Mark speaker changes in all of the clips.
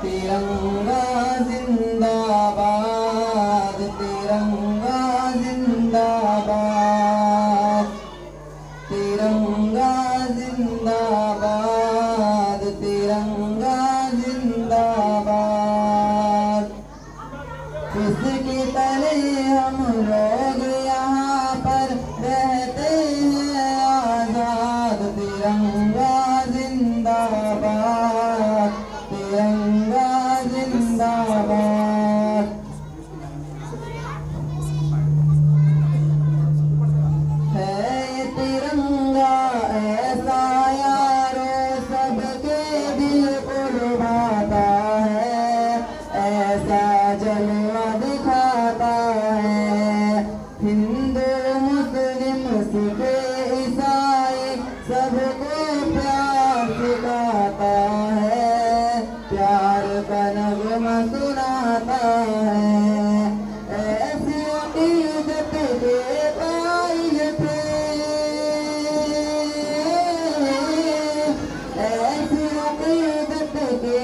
Speaker 1: तिरंगा जिंदाबाद, तिरंगा जिंदाबाद, तिरंगा जिंदाबाद, तिरंगा जिंदाबाद। किसके तले हम लोग यहाँ पर रहते हैं आजाद, तिरंगा जिंदाबाद, तिरंगा जिंदाबाद। है ये तिरंगा ऐसा यारो सबके दिल को लुभाता है, ऐसा जलवा दिखाता है। हिंदू मुस्लिम सिख ईसाई सबको प्यार सिखाता है, प्यार का नगमा सुनाता है। ऐसी अक़ीदत के कायल थे, ऐसी अक़ीदत के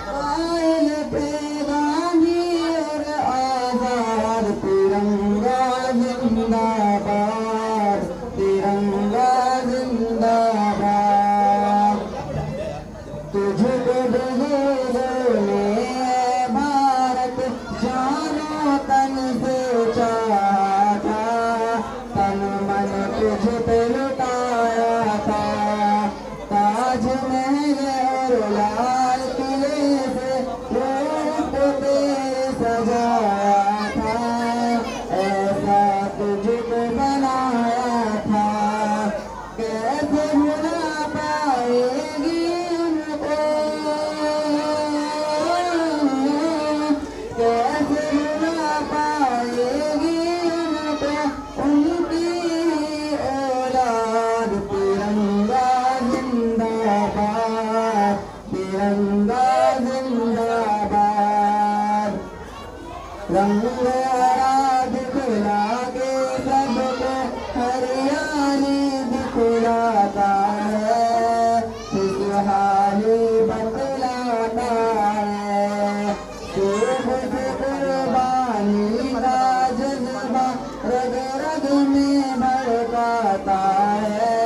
Speaker 1: कायल थे गांधी और आजाद। तिरंगा जिंदाबाद, तिरंगा जिंदाबाद। तुझको बुजुर्गों ने भारत जानो तन से चाहा था, तन मन तुझ पे लुटाया था। ताजमहल और लाल किले से रूप तेरे सजाया था, ऐसा तुझको बनाया था। कैसे भुला पाएगी उनको, कैसे भुला पाएगी उनको उनकी औलाद। तिरंगा जिंदाबाद, तिरंगा जिंदाबाद। रंग हरा दिखला के सबको हरियाली दिखलाता है, खुशहाली बतलाता है। शुभ कुर्बानी का जज्बा रग रग में भड़काता है,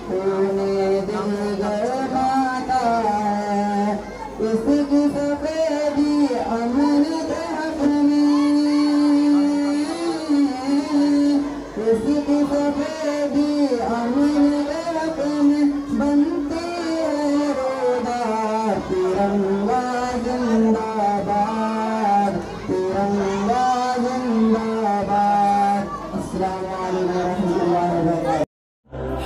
Speaker 1: खूने दिल गरमाता है। इसकी सफेदी अमन के हक में, इसकी सफेदी अमन के हक में बनती है रोदार। तिरंगा जिंदाबाद, तिरंगा जिंदाबाद। अस्सलामु अलैकुम वरहमतुल्लाहि वबरकातुहू।